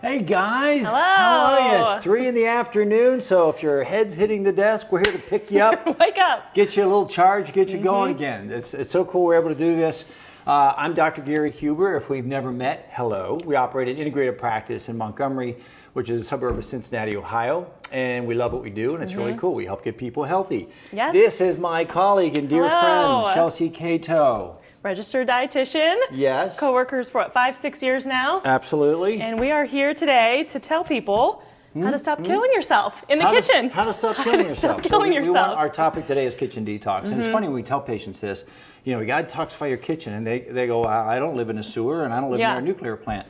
Hey guys, Hello. How are you? It's 3 in the afternoon, so if your head's hitting the desk, we're here to pick you up. Wake up. Get you a little charge, get you going again. It's so cool we're able to do this. I'm Dr. Gary Huber. If we've never met, hello. We operate an integrated practice in Montgomery, which is a suburb of Cincinnati, Ohio, and we love what we do, and it's really cool. We help get people healthy. Yes. This is my colleague and dear friend, Chelsea Cato. Registered dietitian. Yes. Co-workers for what, 5-6 years now? Absolutely. And we are here today to tell people how to stop killing yourself in the kitchen. How to stop killing yourself. Stop killing We want, yourself. our topic today is kitchen detox. And it's funny when we tell patients this, you know, we got to detoxify your kitchen. And they go, I don't live in a sewer and I don't live near a nuclear plant.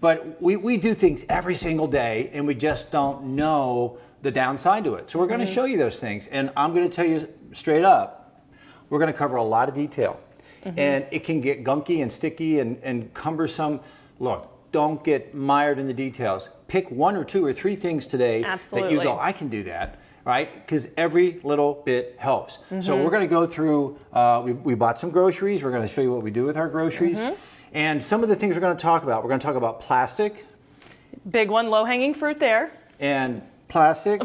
But we do things every single day and we just don't know the downside to it. So we're going to show you those things. And I'm going to tell you straight up, we're going to cover a lot of detail. And it can get gunky and sticky and cumbersome. Look, don't get mired in the details. Pick 1 or 2 or 3 things today that you go, I can do that, right? Because every little bit helps. So we're going to go through, we bought some groceries. We're going to show you what we do with our groceries. And some of the things we're going to talk about. We're going to talk about plastic. Big one, low-hanging fruit there. And plastic.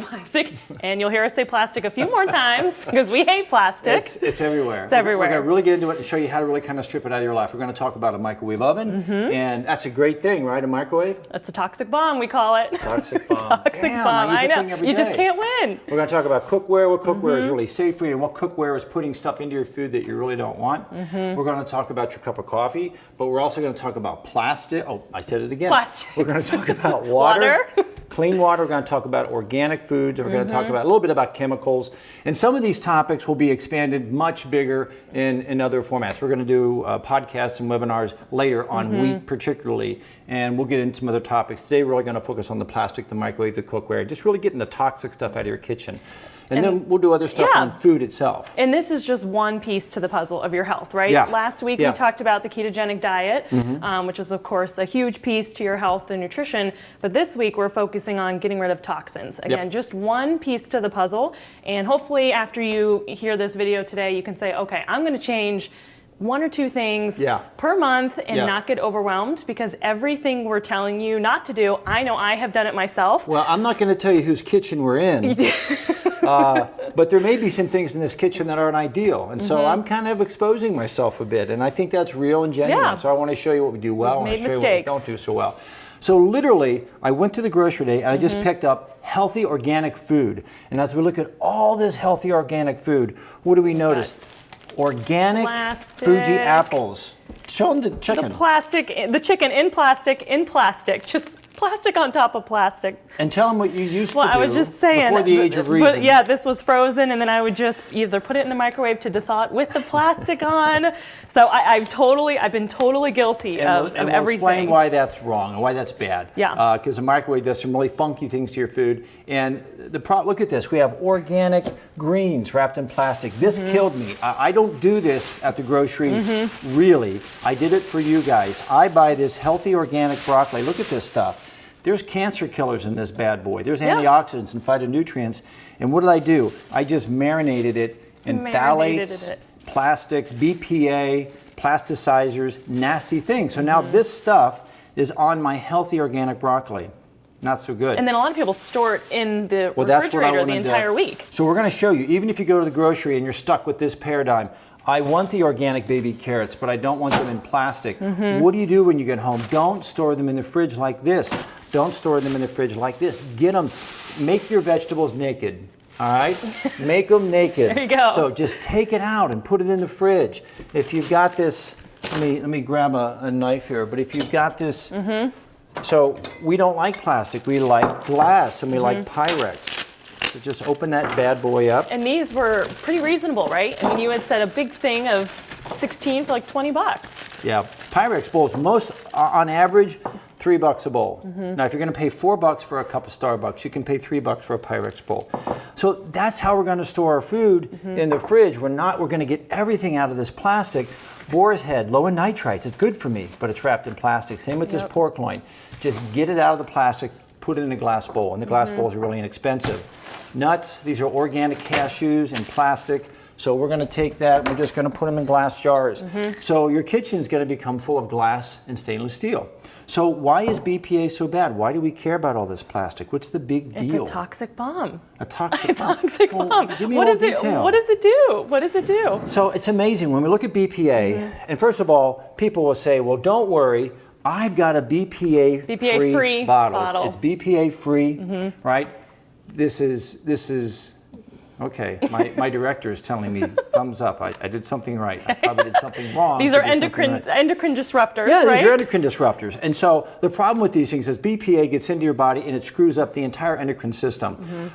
And you'll hear us say plastic a few more times because we hate plastic. It's everywhere. It's everywhere. We're going to really get into it and show you how to really kind of strip it out of your life. We're going to talk about a microwave oven, and that's a great thing, right? A microwave? That's a toxic bomb, we call it. Toxic bomb. Toxic bomb. I know. You just can't win. We're going to talk about cookware, what cookware is really safe for you, and what cookware is putting stuff into your food that you really don't want. We're going to talk about your cup of coffee, but we're also going to talk about plastic. Oh, I said it again. Plastic. We're going to talk about water. Clean water. We're going to talk about organic foods. We're going to talk about a little bit about chemicals. And some of these topics will be expanded much bigger in other formats. We're going to do podcasts and webinars later on wheat particularly. And we'll get into some other topics. Today we're really going to focus on the plastic, the microwave, the cookware, just really getting the toxic stuff out of your kitchen. And then we'll do other stuff on food itself. And this is just one piece to the puzzle of your health, right? Yeah. Last week we talked about the ketogenic diet, which is of course a huge piece to your health and nutrition. But this week we're focusing on getting rid of toxins. Again, just one piece to the puzzle. And hopefully after you hear this video today, you can say, okay, I'm going to change 1 or 2 things per month and not get overwhelmed, because everything we're telling you not to do, I know I have done it myself. Well, I'm not going to tell you whose kitchen we're in, but there may be some things in this kitchen that aren't ideal. And so I'm kind of exposing myself a bit. And I think that's real and genuine. So I want to show you what we do well and I want to show you what we don't do so well. So literally, I went to the grocery day and I just picked up healthy organic food. And as we look at all this healthy organic food, what do we notice? Organic Fuji apples. Show them the chicken. The chicken in plastic, just plastic on top of plastic. And tell them what you used to do I was just saying, before the age of reason. But yeah, this was frozen, and then I would just either put it in the microwave to thaw it with the plastic on. So I've been totally guilty of we'll everything. Explain why that's wrong and why that's bad. Yeah. Because the microwave does some really funky things to your food. And look at this. We have organic greens wrapped in plastic. This killed me. I don't do this at the grocery, really. I did it for you guys. I buy this healthy organic broccoli. Look at this stuff. There's cancer killers in this bad boy. There's antioxidants and phytonutrients. And what did I do? I just marinated it in phthalates, plastics, BPA, plasticizers, nasty things. So now this stuff is on my healthy organic broccoli. Not so good. And then a lot of people store it in the refrigerator the entire week. So we're going to show you, even if you go to the grocery and you're stuck with this paradigm, I want the organic baby carrots, but I don't want them in plastic. What do you do when you get home? Don't store them in the fridge like this. Don't store them in the fridge like this. Get them, make your vegetables naked. All right? Make them naked. There you go. So just take it out and put it in the fridge. If you've got this, let me grab a knife here, but if you've got this, so we don't like plastic, we like glass and we like Pyrex. So just open that bad boy up. And these were pretty reasonable, right? I mean, you had said a big thing of 16 for like 20 bucks. Yeah, Pyrex bowls, on average, $3 a bowl. Now, if you're going to pay $4 for a cup of Starbucks, you can pay $3 for a Pyrex bowl. So that's how we're going to store our food in the fridge. We're going to get everything out of this plastic. Boar's head, low in nitrites. It's good for me, but it's wrapped in plastic. Same with this pork loin. Just get it out of the plastic, put it in a glass bowl, and the glass bowls are really inexpensive. Nuts, these are organic cashews in plastic. So we're going to take that and we're just going to put them in glass jars. So your kitchen is going to become full of glass and stainless steel. So why is BPA so bad? Why do we care about all this plastic? What's the big deal? It's a toxic bomb. A toxic bomb? Toxic bomb. Give me What more does it? detail. What does it do? What does it do? So it's amazing when we look at BPA, and first of all, people will say, well, don't worry, I've got a BPA-free bottle. It's BPA-free, right? This is okay. My director is telling me thumbs up. I did something right. I probably did something wrong. These are endocrine disruptors, yeah, right? these are endocrine disruptors. And so the problem with these things is BPA gets into your body and it screws up the entire endocrine system.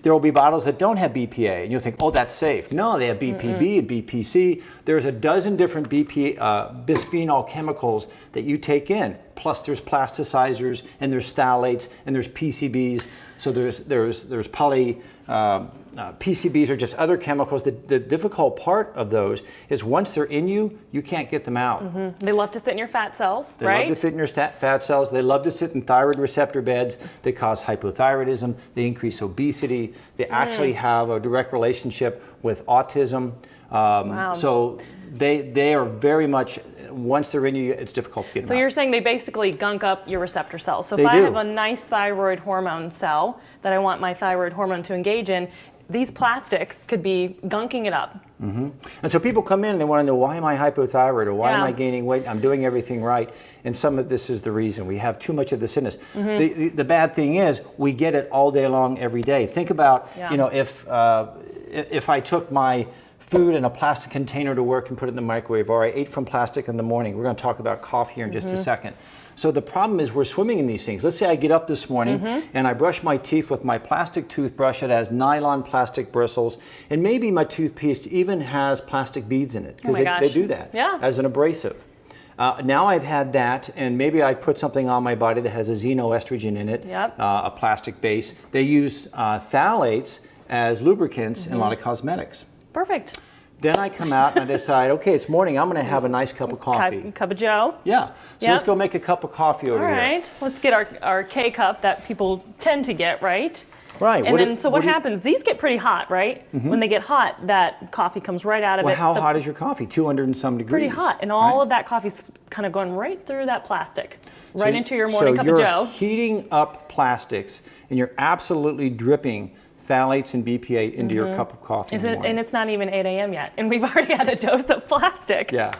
There will be bottles that don't have BPA, and you'll think, oh, that's safe. No, they have BPB and BPC. There's a dozen different bisphenol chemicals that you take in. Plus, there's plasticizers, and there's phthalates, and there's PCBs. So there's poly. PCBs are just other chemicals. The difficult part of those is once they're in you, you can't get them out. They love to sit in your fat cells, They right? love to sit in your fat cells. They love to sit in thyroid receptor beds. They cause hypothyroidism. They increase obesity. They actually have a direct relationship with autism. Wow. So they are very much, once they're in you, it's difficult to get them So out. you're saying they basically gunk up your receptor cells. So if They I do. have a nice thyroid hormone cell that I want my thyroid hormone to engage in, these plastics could be gunking it up. And so people come in and they want to know, why am I hypothyroid, or why am Yeah. I gaining weight? I'm doing everything right. And some of this is the reason. We have too much of this in us. The bad thing is we get it all day long, every day. Think about, Yeah. you know, if I took my food in a plastic container to work and put it in the microwave, or I ate from plastic in the morning. We're going to talk about cough here in just a second. So the problem is we're swimming in these things. Let's say I get up this morning and I brush my teeth with my plastic toothbrush. It has nylon plastic bristles, and maybe my toothpaste even has plastic beads in it, because they do that as an abrasive. Now I've had that, and maybe I put something on my body that has a xenoestrogen in it, a plastic base. They use phthalates as lubricants in a lot of cosmetics. Perfect. Then I come out and I decide, okay, it's morning, I'm going to have a nice cup of coffee. Cup of Joe. Yeah. So let's go make a cup of coffee over All here. right. Let's get our K-cup that people tend to get, right? Right. And then, so what happens? These get pretty hot, right? When they get hot, that coffee comes right out of it. How hot is your coffee? 200 and some degrees. Pretty hot. And all of that coffee's kind of going right through that plastic, right into your morning cup of So Joe. you're heating up plastics, and you're absolutely dripping phthalates and BPA into your cup of coffee in the morning. And it's not even 8 a.m. yet, and we've already had a dose of plastic. Yeah.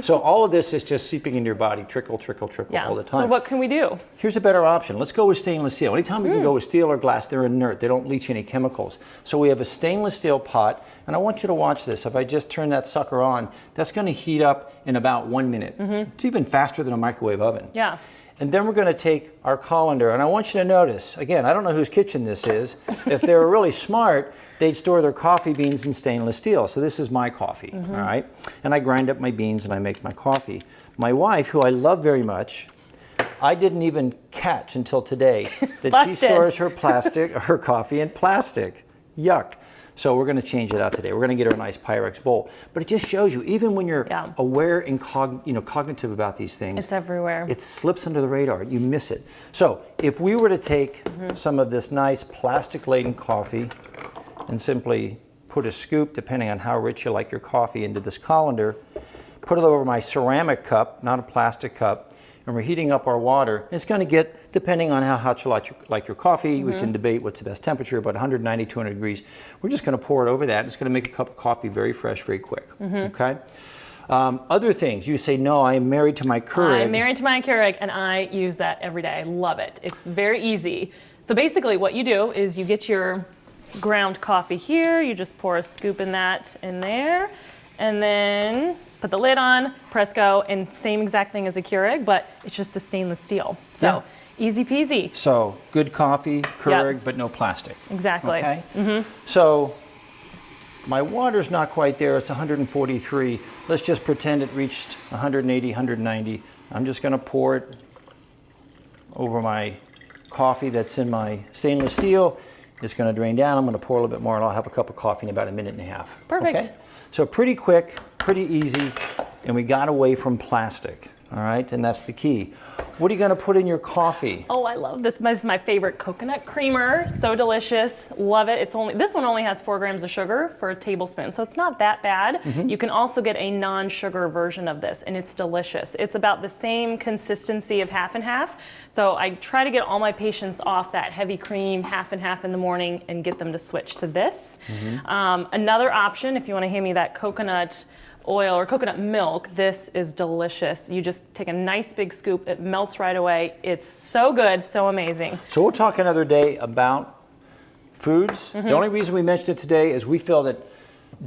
So all of this is just seeping into your body, trickle, trickle, trickle all the time. So what can we do? Here's a better option. Let's go with stainless steel. Anytime we can go with steel or glass, they're inert. They don't leach any chemicals. So we have a stainless steel pot, and I want you to watch this. If I just turn that sucker on, that's going to heat up in about 1 minute. It's even faster than a microwave oven. Yeah. And then we're going to take our colander, and I want you to notice, again, I don't know whose kitchen this is. If they were really smart, they'd store their coffee beans in stainless steel. So this is my coffee, all right? And I grind up my beans and I make my coffee. My wife, who I love very much, I didn't even catch until today that she stores her coffee in plastic. Yuck. So we're going to change it out today. We're going to get her a nice Pyrex bowl. But it just shows you, even when you're aware and cognitive about these things, it's everywhere. It slips under the radar. You miss it. So if we were to take some of this nice plastic-laden coffee and simply put a scoop, depending on how rich you like your coffee, into this colander, put it over my ceramic cup, not a plastic cup, and we're heating up our water. It's going to get, depending on how hot you like your coffee, we can debate what's the best temperature, but 190, 200 degrees. We're just going to pour it over that. It's going to make a cup of coffee very fresh, very quick. Okay? Other things, you say, no, I am married to my Keurig. I'm married to my Keurig, and I use that every day. I love it. It's very easy. So basically what you do is you get your ground coffee here. You just pour a scoop in there, and then put the lid on, press go, and same exact thing as a Keurig, but it's just the stainless steel. So easy peasy. So good coffee, Keurig, but no plastic. Exactly. Okay? So my water's not quite there. It's 143. Let's just pretend it reached 180, 190. I'm just going to pour it over my coffee that's in my stainless steel. It's going to drain down. I'm going to pour a little bit more, and I'll have a cup of coffee in about a minute and a half. Perfect. Okay? So pretty quick, pretty easy, and we got away from plastic, all right? And that's the key. What are you going to put in your coffee? Oh, I love this. This is my favorite coconut creamer. So delicious. Love it. This one only has 4 grams of sugar for a tablespoon, so it's not that bad. You can also get a non-sugar version of this, and it's delicious. It's about the same consistency of half and half. So I try to get all my patients off that heavy cream half and half in the morning and get them to switch to this. Another option, if you want to hand me that coconut oil or coconut milk, this is delicious. You just take a nice big scoop, it melts right away. It's so good, so amazing. So we'll talk another day about foods. The only reason we mentioned it today is we feel that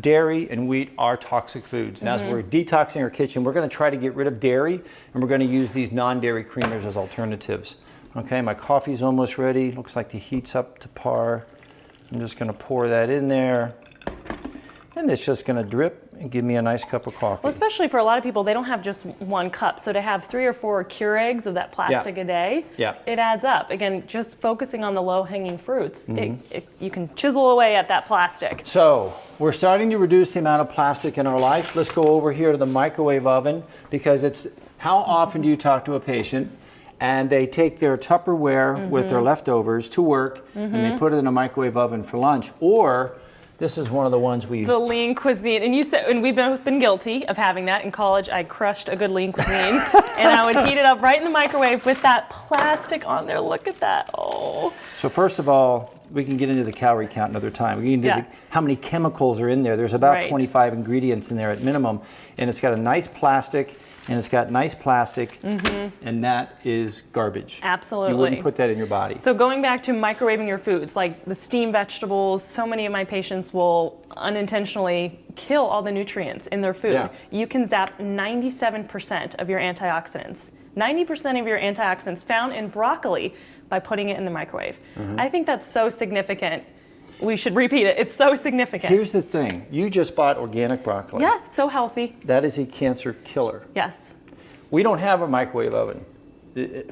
dairy and wheat are toxic foods. And as we're detoxing our kitchen, we're going to try to get rid of dairy, and we're going to use these non-dairy creamers as alternatives. Okay, my coffee's almost ready. Looks like the heat's up to par. I'm just going to pour that in there, and it's just going to drip and give me a nice cup of coffee. Well, especially for a lot of people, they don't have just 1 cup. So to have 3 or 4 Keurigs of that plastic a day, it adds up. Again, just focusing on the low-hanging fruits, you can chisel away at that plastic. So we're starting to reduce the amount of plastic in our life. Let's go over here to the microwave oven, because it's how often do you talk to a patient and they take their Tupperware with their leftovers to work and they put it in a microwave oven for lunch, or this is one of the ones the lean cuisine, and you said, and we've both been guilty of having that. In college, I crushed a good lean cuisine, and I would heat it up right in the microwave with that plastic on there. Look at that. Oh. So first of all, we can get into the calorie count another time. We can do how many chemicals are in there. There's about 25 ingredients in there at minimum, and it's got a nice plastic. And it's got nice plastic, and that is garbage. Absolutely. You wouldn't put that in your body. So going back to microwaving your foods, like the steamed vegetables, so many of my patients will unintentionally kill all the nutrients in their food. Yeah. You can zap 97% of your antioxidants. 90% of your antioxidants found in broccoli by putting it in the microwave. I think that's so significant. We should repeat it. It's so significant. Here's the thing. You just bought organic broccoli. Yes, so healthy. That is a cancer killer. Yes. We don't have a microwave oven.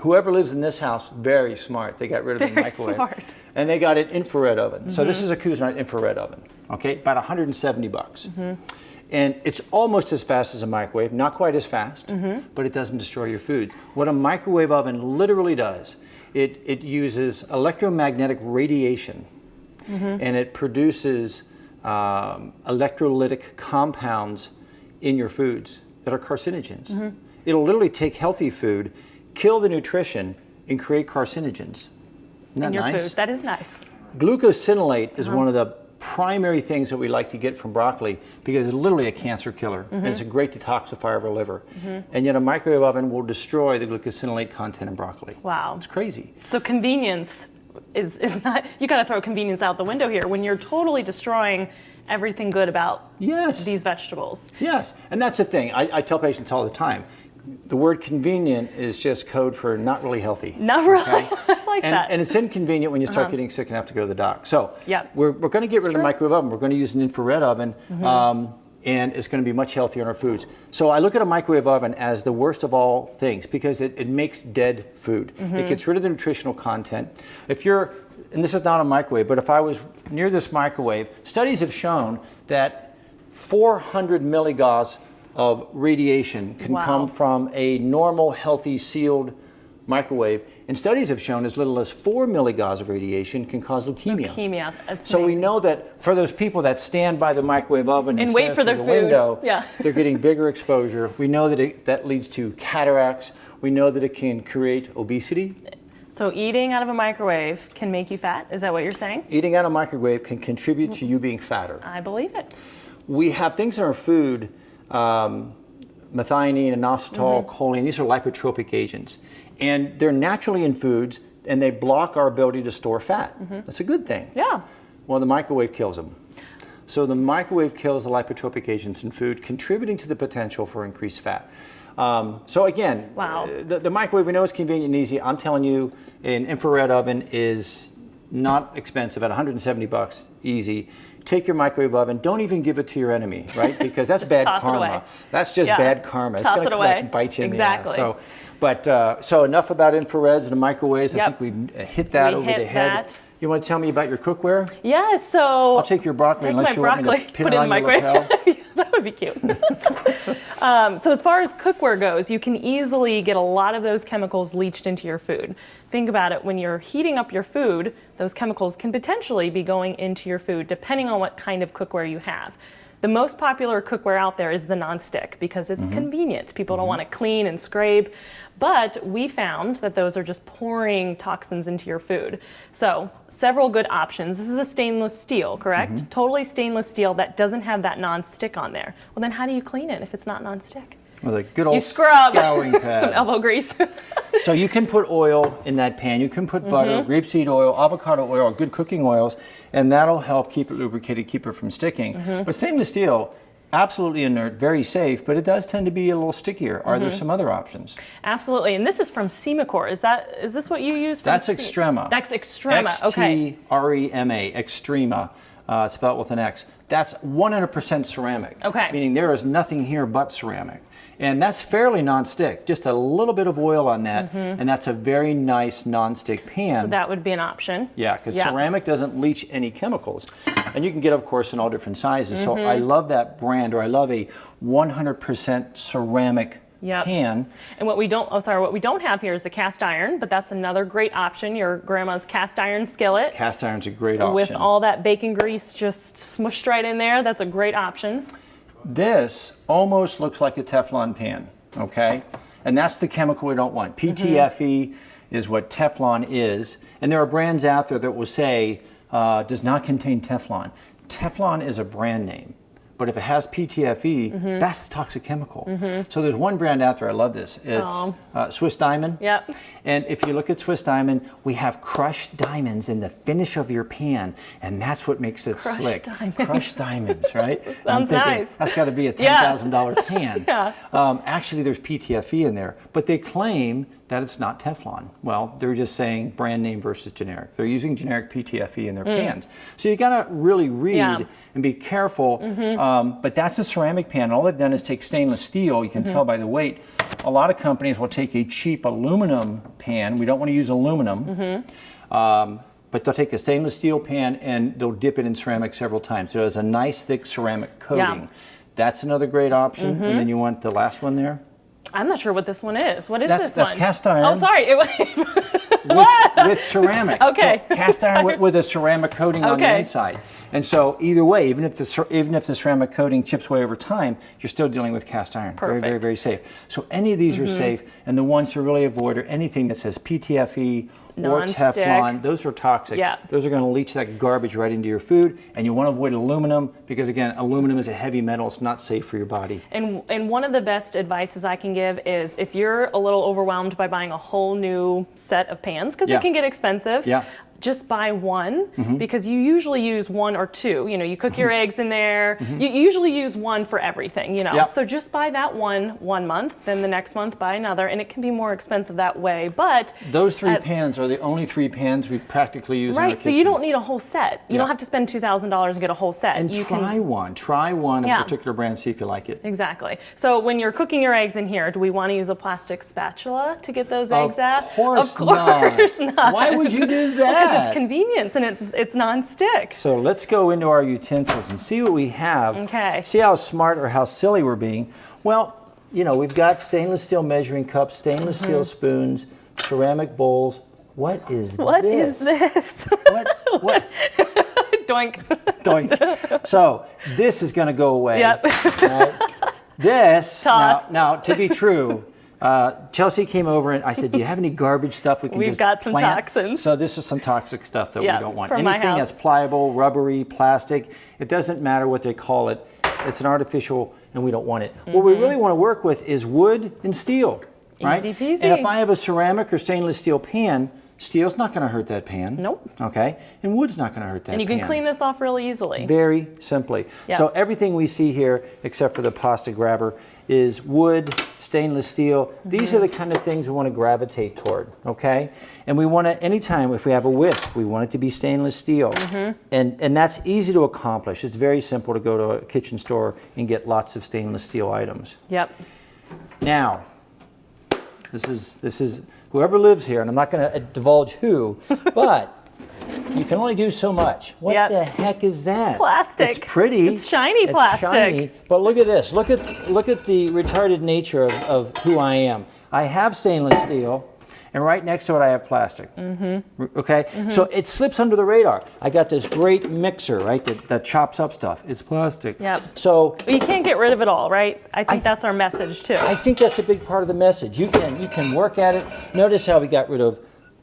Whoever lives in this house, very smart. They got rid of the microwave. Very smart. And they got an infrared oven. So this is a Cuisinart infrared oven. Okay, about $170. And it's almost as fast as a microwave, not quite as fast, but it doesn't destroy your food. What a microwave oven literally does, it uses electromagnetic radiation. And it produces electrolytic compounds in your foods that are carcinogens. It'll literally take healthy food, kill the nutrition, and create carcinogens. Isn't that in your nice? food. That is nice. Glucosinolate is one of the primary things that we like to get from broccoli, because it's literally a cancer killer, and it's a great detoxifier of our liver. And yet a microwave oven will destroy the glucosinolate content in broccoli. Wow. It's crazy. So convenience is not, you got to throw convenience out the window here when you're totally destroying everything good about these vegetables. Yes, and that's the thing. I tell patients all the time, the word convenient is just code for not really healthy. Not really. Okay? I like that. And it's inconvenient when you start getting sick and have to go to the doc. So we're going to get rid of the microwave oven. We're going to use an infrared oven. And it's going to be much healthier in our foods. So I look at a microwave oven as the worst of all things, because it makes dead food. It gets rid of the nutritional content. If you're, and this is not a microwave, but if I was near this microwave, studies have shown that 400 milligauss of radiation can come from a normal, healthy, sealed microwave. And studies have shown as little as 4 milligauss of radiation can cause leukemia. That's so amazing. we know that for those people that stand by the microwave oven and wait for their food, window, they're getting bigger exposure. We know that that leads to cataracts. We know that it can create obesity. So eating out of a microwave can make you fat? Is that what you're saying? Eating out of a microwave can contribute to you being fatter. I believe it. We have things in our food, methionine, inositol, choline. These are lipotropic agents. And they're naturally in foods, and they block our ability to store fat. That's a good thing. Yeah. Well, the microwave kills them. So the microwave kills the lipotropic agents in food, contributing to the potential for increased fat. So again, the microwave, we know is convenient and easy. I'm telling you, an infrared oven is not expensive, at $170, easy. Take your microwave oven. Don't even give it to your enemy, right? Because that's bad karma. That's just bad karma. It's going to come back and bite you in the ass. So, so enough about infrareds and the microwaves. I think we hit that over the head. You want to tell me about your cookware? Yeah, so I'll take your broccoli unless you want me to pin it on your lapel. That would be cute. So as far as cookware goes, you can easily get a lot of those chemicals leached into your food. Think about it, when you're heating up your food, those chemicals can potentially be going into your food depending on what kind of cookware you have. The most popular cookware out there is the nonstick because it's convenient. People don't want to clean and scrape, but we found that those are just pouring toxins into your food. So several good options. This is a stainless steel, correct? Totally stainless steel that doesn't have that nonstick on there. Well, then how do you clean it if it's not nonstick? With a good old You scrub scouring pad. some elbow grease. So you can put oil in that pan. You can put butter, grapeseed oil, avocado oil, good cooking oils, and that'll help keep it lubricated, keep it from sticking. But stainless steel, absolutely inert, very safe, but it does tend to be a little stickier. Are there some other options? Absolutely, and this is from Semicor. Is this what you use? That's Extrema. That's Extrema. Okay. Extrema. Extrema. Spelled with an X. That's 100% ceramic. Okay. Meaning there is nothing here but ceramic. And that's fairly non-stick, just a little bit of oil on that, and that's a very nice non-stick pan. So that would be an option. Yeah, because ceramic doesn't leach any chemicals. And you can get, of course, in all different sizes. So I love that brand, or I love a 100% ceramic pan. And what we don't have here is the cast iron, but that's another great option. Your grandma's cast iron skillet. Cast iron's a great option. With all that bacon grease just smushed right in there, that's a great option. This almost looks like a Teflon pan, okay? And that's the chemical we don't want. PTFE is what Teflon is. And there are brands out there that will say, does not contain Teflon. Teflon is a brand name. But if it has PTFE, that's the toxic chemical. So there's one brand out there, I love this. It's Swiss Diamond. Yep. And if you look at Swiss Diamond, we have crushed diamonds in the finish of your pan, and that's what makes it slick. Crushed diamonds, right? Sounds nice. That's got to be a $10,000 pan. Actually, there's PTFE in there, but they claim that it's not Teflon. Well, they're just saying brand name versus generic. They're using generic PTFE in their pans. So you got to really read and be careful. But that's a ceramic pan. All they've done is take stainless steel. You can tell by the weight. A lot of companies will take a cheap aluminum pan. We don't want to use aluminum. But they'll take a stainless steel pan and they'll dip it in ceramic several times. So it has a nice thick ceramic coating. That's another great option. And then you want the last one there? I'm not sure what this one is. What is this one? That's cast iron. Oh, sorry. With ceramic. Okay. So cast iron with a ceramic coating on the inside. And so either way, even if the ceramic coating chips away over time, you're still dealing with cast iron. Perfect. Very, very, very safe. So any of these are safe, and the ones to really avoid are anything that says PTFE or Teflon. Those are toxic. Those are going to leach that garbage right into your food, and you want to avoid aluminum because, again, aluminum is a heavy metal. It's not safe for your body. And one of the best advices I can give is if you're a little overwhelmed by buying a whole new set of pans, because it can get expensive, just buy one because you usually use one or two. You know, you cook your eggs in there. You usually use one for everything, you know. So just buy that one month, then the next month buy another, and it can be more expensive that way. But those three pans are the only three pans we practically use in our kitchen. So you don't need a whole set. You don't have to spend $2,000 and get a whole set. And try one of a particular brand, see if you like it. Exactly. So when you're cooking your eggs in here, do we want to use a plastic spatula to get those eggs out? Of course not. Why would you do that? Because it's convenience and it's non-stick. So let's go into our utensils and see what we have. Okay. See how smart or how silly we're being. Well, you know, we've got stainless steel measuring cups, stainless steel spoons, ceramic bowls. What is this? What is this? What? Doink. Doink. So this is going to go away. Yep. Right? This, Toss. now to be true, Chelsea came over and I said, do you have any garbage stuff we can We've just got some plant? toxins. So this is some toxic stuff that we don't want. From my Anything house. that's pliable, rubbery, plastic, it doesn't matter what they call it. It's an artificial and we don't want it. What we really want to work with is wood and steel. Right? Easy peasy. And if I have a ceramic or stainless steel pan, steel's not going to hurt that pan. Nope. Okay? And wood's not going to hurt that pan. And you can clean this off really easily. Very simply. So everything we see here, except for the pasta grabber, is wood, stainless steel. These are the kind of things we want to gravitate toward, okay? And we want to, anytime, if we have a whisk, we want it to be stainless steel. And that's easy to accomplish. It's very simple to go to a kitchen store and get lots of stainless steel items. Now, this is whoever lives here, and I'm not going to divulge who, but you can only do so much. What Yep. the heck is that? Plastic. It's pretty. It's shiny plastic. Shiny, but look at this. Look at the retarded nature of who I am. I have stainless steel, and right next to it I have plastic. Mm-hmm. Okay? Mm-hmm. So it slips under the radar. I got this great mixer, right, that chops up stuff. It's plastic. Yep. So you can't get rid of it all, right? I think that's our message too. I think that's a big part of the message. You can work at it. Notice how we got rid of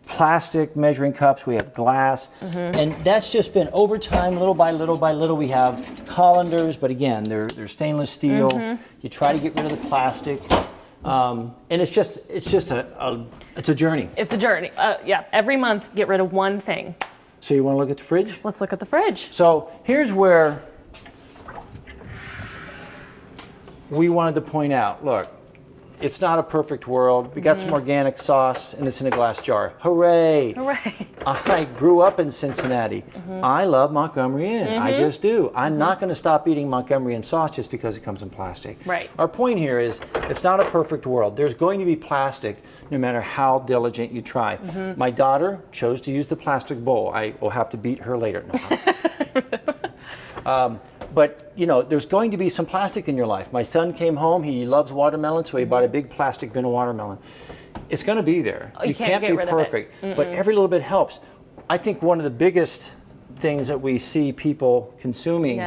plastic measuring cups, we have glass, and that's just been over time, little by little by little. We have colanders, but again, they're stainless steel. You try to get rid of the plastic, and it's just a journey. It's a journey. Yeah, every month get rid of one thing. So you want to look at the fridge? Let's look at the fridge. So here's where we wanted to point out, look, it's not a perfect world. We got some organic sauce, and it's in a glass jar. Hooray! Hooray! I grew up in Cincinnati. I love Montgomery Inn. I just do. I'm not going to stop eating Montgomery Inn sauce just because it comes in plastic. Right. Our point here is it's not a perfect world. There's going to be plastic no matter how diligent you try. My daughter chose to use the plastic bowl. I will have to beat her later. No. But, you know, there's going to be some plastic in your life. My son came home, he loves watermelon, so he bought a big plastic bin of watermelon. It's going to be there. You can't be perfect, but every little bit helps. I think one of the biggest things that we see people consuming,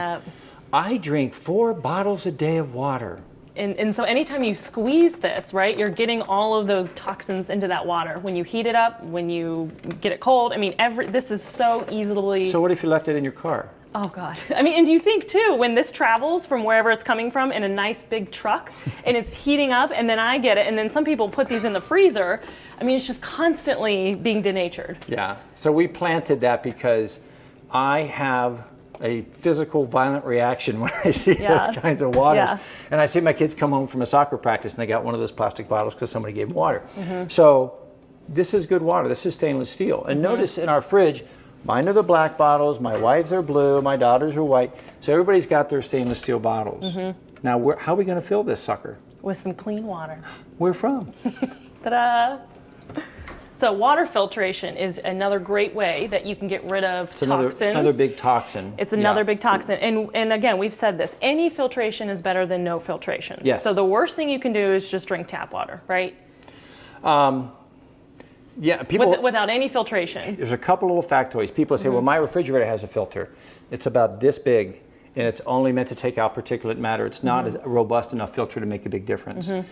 I drink 4 bottles a day of water. And so anytime you squeeze this, right, you're getting all of those toxins into that water. When you heat it up, when you get it cold, I mean, this is so easily... So what if you left it in your car? Oh God. I mean, and do you think too, when this travels from wherever it's coming from in a nice big truck and it's heating up and then I get it and then some people put these in the freezer, I mean, it's just constantly being denatured. Yeah, so we planted that because I have a physical violent reaction when I see those kinds of waters. Yeah. And I see my kids come home from a soccer practice and they got one of those plastic bottles because somebody gave them water. So this is good water, this is stainless steel. And notice in our fridge, mine are the black bottles, my wife's are blue, my daughter's are white. So everybody's got their stainless steel bottles. Now, how are we going to fill this sucker? With some clean water. Where from? Ta-da! So water filtration is another great way that you can get rid of toxins. It's another big toxin. It's another big toxin. And again, we've said this, any filtration is better than no filtration. Yes. So the worst thing you can do is just drink tap water, right? Yeah, people... Without any filtration. There's a couple little factoids. People say, well, my refrigerator has a filter. It's about this big, and it's only meant to take out particulate matter. It's not a robust enough filter to make a big difference. And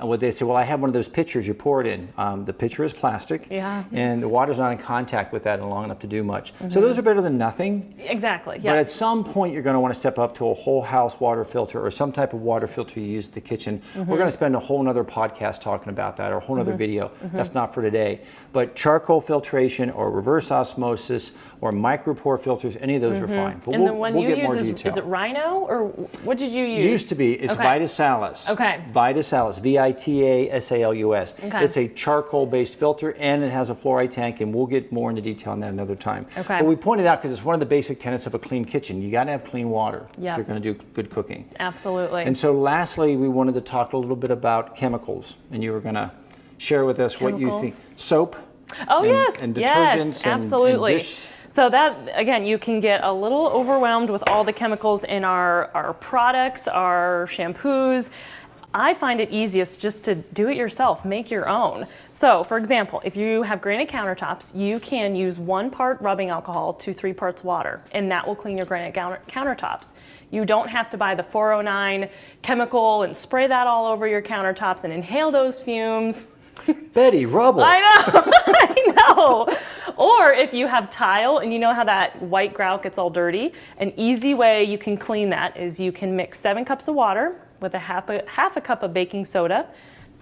what they say, well, I have one of those pitchers you pour it in. The pitcher is plastic, and the water's not in contact with that long enough to do much. So those are better than nothing. Exactly, yeah. But at some point, you're going to want to step up to a whole house water filter or some type of water filter you use at the kitchen. We're going to spend a whole nother podcast talking about that, or a whole other video. That's not for today. But charcoal filtration or reverse osmosis or micropore filters, any of those are fine. But and the one you get use more is detail. it Rhino, or what did you use? Used to be. It's Vitasalus. Okay. Vitasalus, Vitasalus. Okay. It's a charcoal-based filter, and it has a fluoride tank, and we'll get more into detail on that another time. Okay. But we pointed out because it's one of the basic tenets of a clean kitchen. You got to have clean water if you're going to do good cooking. Absolutely. And so lastly, we wanted to talk a little bit about chemicals, and you were going to share with us what you think. Soap. Oh, and detergents yes, absolutely. And dish. So that, again, you can get a little overwhelmed with all the chemicals in our products, our shampoos. I find it easiest just to do it yourself, make your own. So, for example, if you have granite countertops, you can use 1 part rubbing alcohol to 3 parts water, and that will clean your granite countertops. You don't have to buy the 409 chemical and spray that all over your countertops and inhale those fumes. Betty, rubble. I know, I know. Or if you have tile and you know how that white grout gets all dirty, an easy way you can clean that is you can mix 7 cups of water with half a cup of baking soda,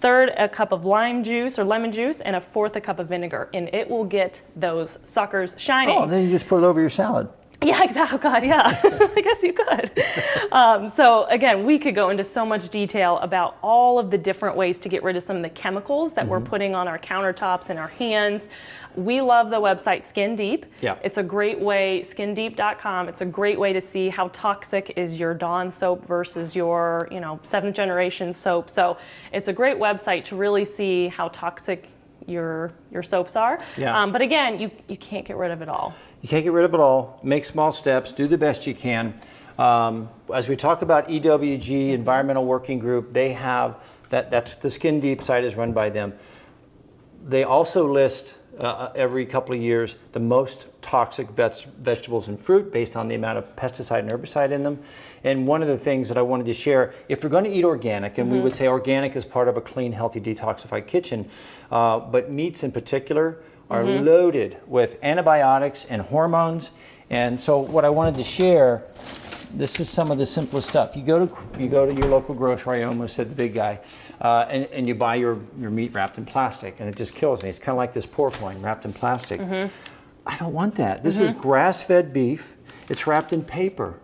1/3 a cup of lime juice or lemon juice, and 1/4 a cup of vinegar, and it will get those suckers shining. Oh, then you just put it over your salad. Yeah, exactly. God, yeah. I guess you could. So again, we could go into so much detail about all of the different ways to get rid of some of the chemicals that we're putting on our countertops and our hands. We love the website Skin Deep. Yeah. It's a great way, skindeep.com. It's a great way to see how toxic is your Dawn soap versus your, 7th generation soap. So it's a great website to really see how toxic your soaps are. Yeah. But again, you can't get rid of it all. You can't get rid of it all. Make small steps. Do the best you can. As we talk about EWG, Environmental Working Group, they have, that's the Skin Deep site is run by them. They also list every couple of years the most toxic vegetables and fruit based on the amount of pesticide and herbicide in them. And one of the things that I wanted to share, if you're going to eat organic, and we would say organic is part of a clean, healthy, detoxified kitchen, but meats in particular are loaded with antibiotics and hormones. And so what I wanted to share, this is some of the simplest stuff. You go to your local grocery, I almost said the big guy, and you buy your meat wrapped in plastic, and it just kills me. It's kind of like this pork loin wrapped in plastic. I don't want that. This is grass-fed beef. It's wrapped in paper.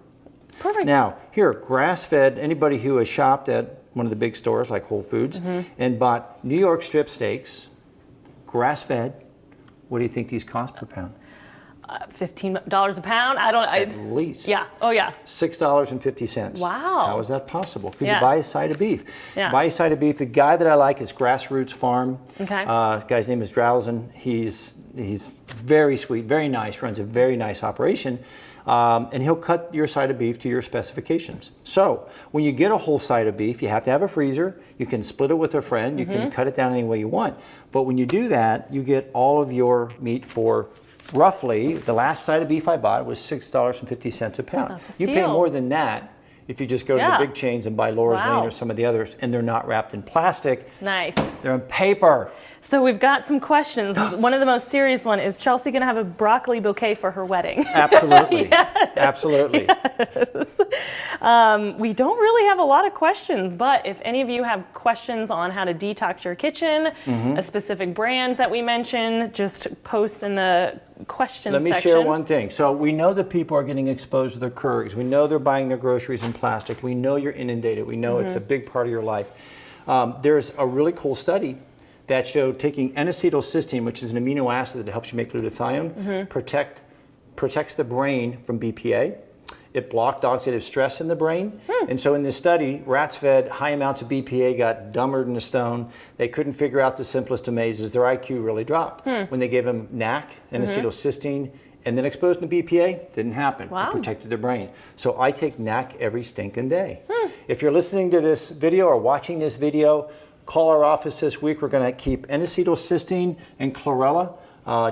Perfect. Now, here, grass-fed, anybody who has shopped at one of the big stores like Whole Foods and bought New York strip steaks, grass-fed, what do you think these cost per pound? $15 a pound? At least. Yeah. Oh, yeah. $6.50. Wow. How is that possible? Could Yeah. you buy a side of beef? Yeah. Buy a side of beef. The guy that I like is Grassroots Farm. Okay. The guy's name is Drowsen. He's very sweet, very nice, runs a very nice operation. And he'll cut your side of beef to your specifications. So when you get a whole side of beef, you have to have a freezer. You can split it with a friend. You can cut it down any way you want. But when you do that, you get all of your meat for roughly, the last side of beef I bought was $6.50 a pound. That's a you pay steal. more than that if you just go to the big chains and buy Laura's Lane or some of the others, and they're not wrapped in plastic. Nice. They're in paper. So we've got some questions. One of the most serious one is Chelsea going to have a broccoli bouquet for her wedding? Absolutely. Yes. Absolutely. Yes. We don't really have a lot of questions, but if any of you have questions on how to detox your kitchen, a specific brand that we mentioned, just post in the questions section. Let me share one thing. So we know that people are getting exposed to their Keurig. We know they're buying their groceries in plastic. We know you're inundated. We know it's a big part of your life. There's a really cool study that showed taking N-acetylcysteine, which is an amino acid that helps you make glutathione, protects the brain from BPA. It blocked oxidative stress in the brain. And so in this study, rats fed high amounts of BPA got dumber than a stone. They couldn't figure out the simplest of mazes. Their IQ really dropped. When they gave them NAC, N-acetylcysteine, and then exposed them to BPA, didn't happen. Wow. It protected their brain. So I take NAC every stinking day. If you're listening to this video or watching this video, call our office this week. We're going to keep N-acetylcysteine and chlorella.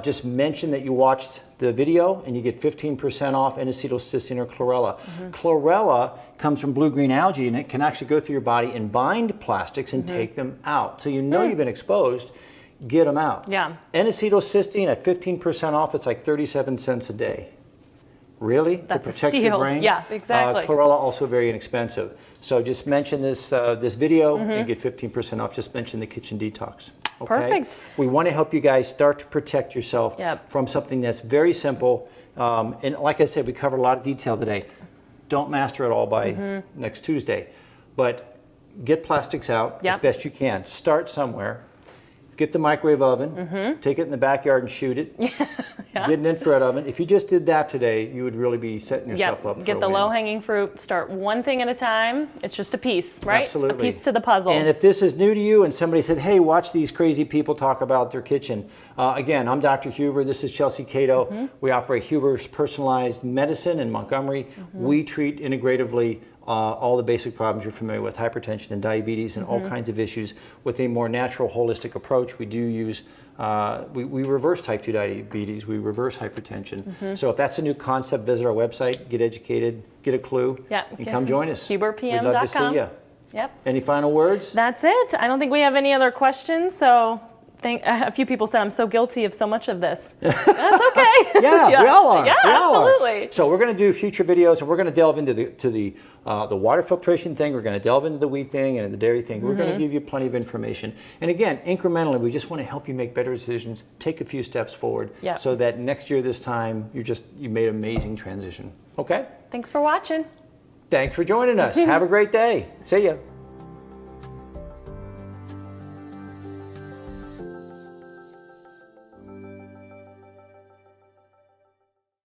Just mention that you watched the video and you get 15% off N-acetylcysteine or chlorella. Chlorella comes from blue-green algae, and it can actually go through your body and bind plastics and take them out. So you know you've been exposed, get them out. Yeah. N-acetylcysteine at 15% off, it's like 37 cents a day. Really? That's to protect a steal. your brain? Yeah, exactly. Chlorella also very inexpensive. So just mention this this video and get 15% off. Just mention the kitchen detox. Okay? Perfect. We want to help you guys start to protect yourself from something that's very simple. And like I said, we covered a lot of detail today. Don't master it all by next Tuesday. But get plastics out as best you can. Start somewhere. Get the microwave oven, take it in the backyard and shoot it. Get an infrared oven. If you just did that today, you would really be setting yourself up for Get a the win. low-hanging fruit. Start one thing at a time. It's just a piece, right? Absolutely. A piece to the puzzle. And if this is new to you and somebody said, hey, watch these crazy people talk about their kitchen. Again, I'm Dr. Huber. This is Chelsea Cato. We operate Huber's Personalized Medicine in Montgomery. We treat integratively all the basic problems you're familiar with, hypertension and diabetes and all kinds of issues with a more natural, holistic approach. We do use, we reverse type 2 diabetes, we reverse hypertension. So if that's a new concept, visit our website, get educated, get a clue, and come join us. HuberPM.com. We'd love to see you. Yep. Any final words? That's it. I don't think we have any other questions, so a few people said I'm so guilty of so much of this. That's okay. Yeah, we all are. Yeah, we all absolutely. Are. So we're going to do future videos, and we're going to delve into the water filtration thing. We're going to delve into the wheat thing and the dairy thing. We're going to give you plenty of information. And again, incrementally, we just want to help you make better decisions, take a few steps forward, so that next year this time you made an amazing transition. Okay? Thanks for watching. Thanks for joining us. Have a great day. See ya.